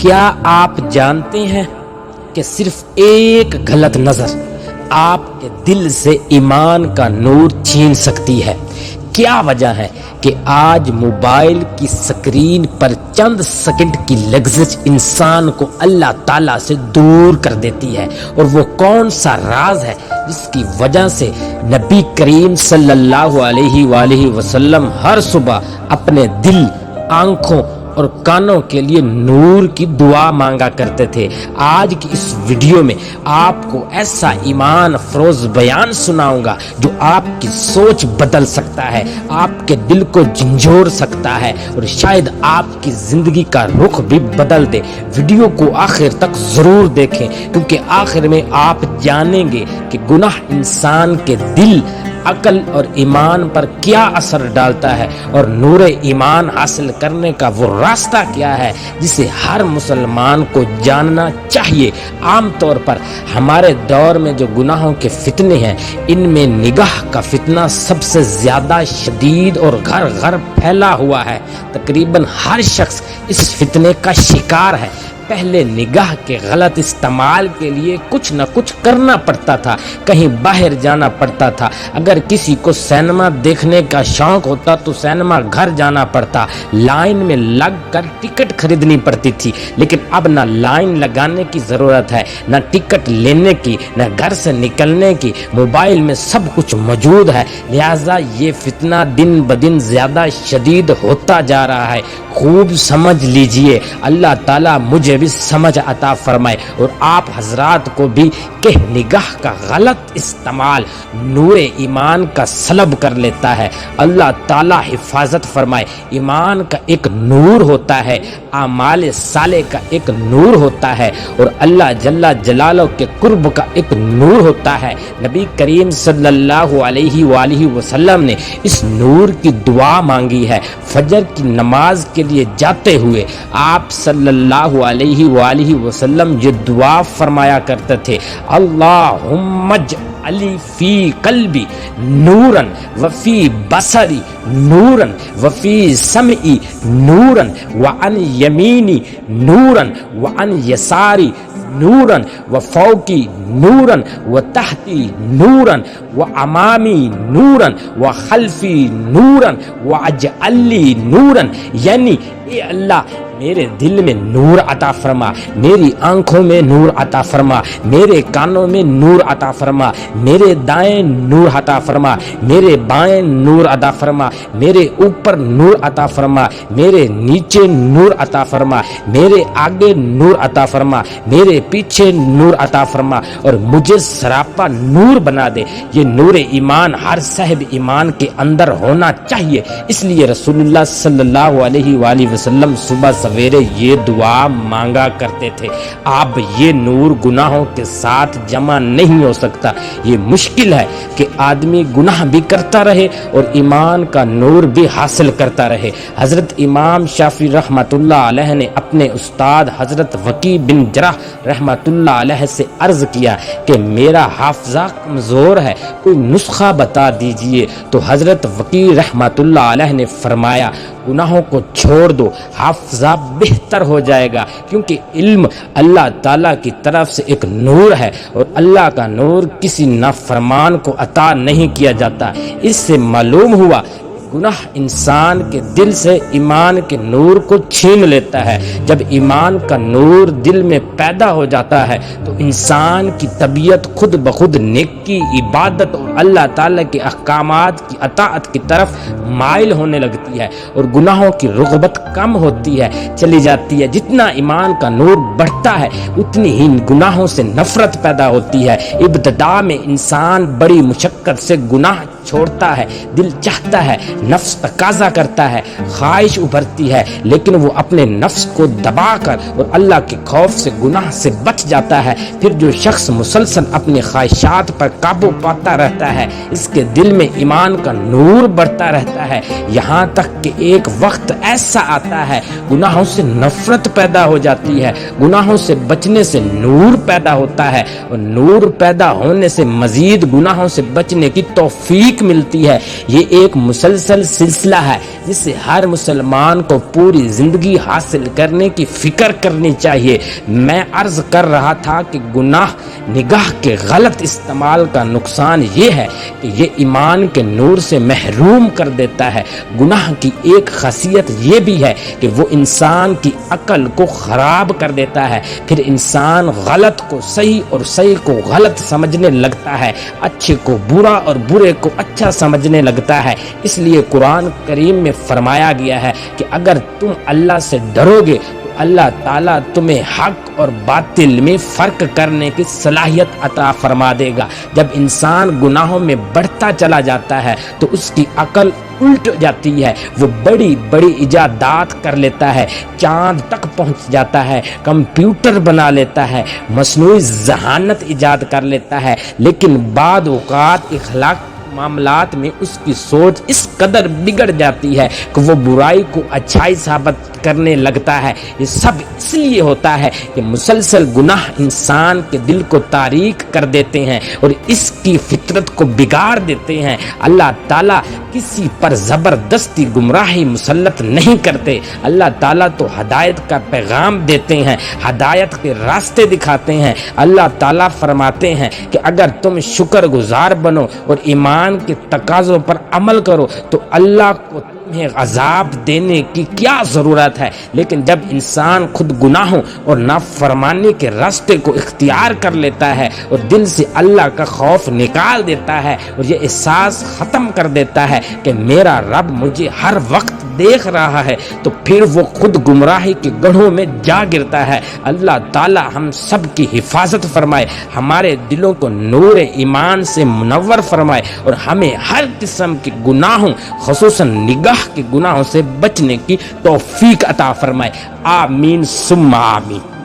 کیا آپ جانتے ہیں کہ صرف ایک غلط نظر آپ کے دل سے ایمان کا نور چھین سکتی ہے؟ کیا وجہ ہے کہ آج موبائل کی سکرین پر چند سیکنڈ کی لغزش انسان کو اللہ تعالیٰ سے دور کر دیتی ہے؟ اور وہ کون سا راز ہے جس کی وجہ سے نبی کریم صلی اللہ علیہ وآلہ وسلم ہر صبح اپنے دل، آنکھوں اور کانوں کے لیے نور کی دعا مانگا کرتے تھے؟ آج کی اس ویڈیو میں آپ کو ایسا ایمان افروز بیان سناؤں گا جو آپ کی سوچ بدل سکتا ہے، آپ کے دل کو جھنجھوڑ سکتا ہے اور شاید آپ کی زندگی کا رخ بھی بدل دے۔ ویڈیو کو آخر تک ضرور دیکھیں، کیونکہ آخر میں آپ جانیں گے کہ گناہ انسان کے دل، عقل اور ایمان پر کیا اثر ڈالتا ہے، اور نور ایمان حاصل کرنے کا وہ راستہ کیا ہے جسے ہر مسلمان کو جاننا چاہیے۔ عام طور پر ہمارے دور میں جو گناہوں کے فتنے ہیں، ان میں نگاہ کا فتنہ سب سے زیادہ شدید اور گھر گھر پھیلا ہوا ہے۔ تقریباً ہر شخص اس فتنے کا شکار ہے۔ پہلے نگاہ کے غلط استعمال کے لیے کچھ نہ کچھ کرنا پڑتا تھا، کہیں باہر جانا پڑتا تھا۔ اگر کسی کو سینما دیکھنے کا شوق ہوتا تو سینما گھر جانا پڑتا، لائن میں لگ کر ٹکٹ خریدنی پڑتی تھی۔ لیکن اب نہ لائن لگانے کی ضرورت ہے، نہ ٹکٹ لینے کی، نہ گھر سے نکلنے کی، موبائل میں سب کچھ موجود ہے۔ لہٰذا یہ فتنہ دن بدن زیادہ شدید ہوتا جا رہا ہے۔ خوب سمجھ لیجئے، اللہ تعالیٰ مجھے بھی سمجھ عطا فرمائے اور آپ حضرات کو بھی، کہ نگاہ کا غلط استعمال نور ایمان کا سلب کر لیتا ہے۔ اللہ تعالیٰ حفاظت فرمائے۔ ایمان کا ایک نور ہوتا ہے، اعمال صالح کا ایک نور ہوتا ہے، اور اللہ جل جلالہ کے قرب کا ایک نور ہوتا ہے۔ نبی کریم صلی اللہ علیہ وآلہ وسلم نے اس نور کی دعا مانگی ہے۔ فجر کی نماز کے لیے جاتے ہوئے آپ صلی اللہ علیہ وآلہ وسلم یہ دعا فرمایا کرتے تھے: اللہم اجعل فی قلبی نورا وفی بصری نورا وفی سمعی نورا وعن یمینی نورا وعن یساری نورا وفوقی نورا وتحتی نورا وامامی نورا وخلفی نورا واجعل لی نورا، یعنی اے اللہ میرے دل میں نور عطا فرما، میری آنکھوں میں نور عطا فرما، میرے کانوں میں نور عطا فرما، میرے دائیں نور عطا فرما، میرے بائیں نور عطا فرما، میرے اوپر نور عطا فرما، میرے نیچے نور عطا فرما، میرے آگے نور عطا فرما، میرے پیچھے نور عطا فرما، اور مجھے سراپا نور بنا دے۔ یہ نور ایمان ہر صاحب ایمان کے اندر ہونا چاہیے۔ اس لیے رسول اللہ صلی اللہ علیہ وآلہ وسلم صبح سویرے یہ دعا مانگا کرتے تھے۔ اب یہ نور گناہوں کے ساتھ جمع نہیں ہو سکتا۔ یہ مشکل ہے کہ آدمی گناہ بھی کرتا رہے اور ایمان کا نور بھی حاصل کرتا رہے۔ حضرت امام شافعی رحمۃ اللہ علیہ نے اپنے استاد حضرت وکیع بن جرح رحمۃ اللہ علیہ سے عرض کیا کہ میرا حافظہ کمزور ہے، کوئی نسخہ بتا دیجئے۔ تو حضرت وکیع رحمۃ اللہ علیہ نے فرمایا: گناہوں کو چھوڑ دو، حافظہ بہتر ہو جائے گا، کیونکہ علم اللہ تعالیٰ کی طرف سے ایک نور ہے، اور اللہ کا نور کسی نافرمان کو عطا نہیں کیا جاتا۔ اس سے معلوم ہوا گناہ انسان کے دل سے ایمان کے نور کو چھین لیتا ہے۔ جب ایمان کا نور دل میں پیدا ہو جاتا ہے تو انسان کی طبیعت خود بخود نیکی، عبادت اور اللہ تعالیٰ کے احکامات کی اطاعت کی طرف مائل ہونے لگتی ہے، اور گناہوں کی رغبت کم ہوتی ہے، چلی جاتی ہے۔ جتنا ایمان کا نور بڑھتا ہے اتنی ہی گناہوں سے نفرت پیدا ہوتی ہے۔ ابتدا میں انسان بڑی مشقت سے گناہ چھوڑتا ہے، دل چاہتا ہے، نفس تقاضا کرتا ہے، خواہش ابھرتی ہے، لیکن وہ اپنے نفس کو دبا کر اور اللہ کے خوف سے گناہ سے بچ جاتا ہے۔ پھر جو شخص مسلسل اپنی خواہشات پر قابو پاتا رہتا ہے، اس کے دل میں ایمان کا نور بڑھتا رہتا ہے، یہاں تک کہ ایک وقت ایسا آتا ہے گناہوں سے نفرت پیدا ہو جاتی ہے، گناہوں سے بچنے سے نور پیدا ہوتا ہے، اور نور پیدا ہونے سے مزید گناہوں سے بچنے کی توفیق توفیق ملتی ہے۔ یہ ایک مسلسل سلسلہ ہے جس سے ہر مسلمان کو پوری زندگی حاصل کرنے کی فکر کرنی چاہیے۔ میں عرض کر رہا تھا کہ گناہ نگاہ کے غلط استعمال کا نقصان یہ ہے کہ یہ ایمان کے نور سے محروم کر دیتا ہے۔ گناہ کی ایک خاصیت یہ بھی ہے کہ وہ انسان کی عقل کو خراب کر دیتا ہے، پھر انسان غلط کو صحیح اور صحیح کو غلط سمجھنے لگتا ہے، اچھے کو برا اور برے کو اچھا سمجھنے لگتا ہے۔ اس لیے قرآن کریم میں فرمایا گیا ہے کہ اگر تم اللہ سے ڈرو گے تو اللہ تعالیٰ تمہیں حق اور باطل میں فرق کرنے کی صلاحیت عطا فرما دے گا۔ جب انسان گناہوں میں بڑھتا چلا جاتا ہے تو اس کی عقل الٹ جاتی ہے، وہ بڑی بڑی ایجادات کر لیتا ہے، چاند تک پہنچ جاتا ہے، کمپیوٹر بنا لیتا ہے، مصنوعی ذہانت ایجاد کر لیتا ہے، لیکن بعد اوقات اخلاق معاملات میں اس کی سوچ اس قدر بگڑ جاتی ہے کہ وہ برائی کو اچھائی ثابت کرنے لگتا ہے۔ یہ سب اس لیے ہوتا ہے کہ مسلسل گناہ انسان کے دل کو تاریک کر دیتے ہیں اور اس کی فطرت کو بگاڑ دیتے ہیں۔ اللہ تعالیٰ کسی پر زبردستی گمراہی مسلط نہیں کرتے، اللہ تعالیٰ تو ہدایت کا پیغام دیتے ہیں، ہدایت کے راستے دکھاتے ہیں۔ اللہ تعالیٰ فرماتے ہیں کہ اگر تم شکر گزار بنو اور ایمان کے تقاضوں پر عمل کرو تو اللہ کو تمہیں عذاب دینے کی کیا ضرورت ہے۔ لیکن جب انسان خود گناہوں اور نافرمانی کے راستے کو اختیار کر لیتا ہے اور دل سے اللہ کا خوف نکال دیتا ہے اور یہ احساس ختم کر دیتا ہے کہ میرا رب مجھے ہر وقت دیکھ رہا ہے، تو پھر وہ خود گمراہی کے گڑھوں میں جا گرتا ہے۔ اللہ تعالی ہم سب کی حفاظت فرمائے، ہمارے دلوں کو نور ایمان سے منور فرمائے اور ہمیں ہر قسم کے گناہوں خصوصاً نگاہ کے گناہوں سے بچنے کی توفیق عطا فرمائے۔ آمین ثم آمین۔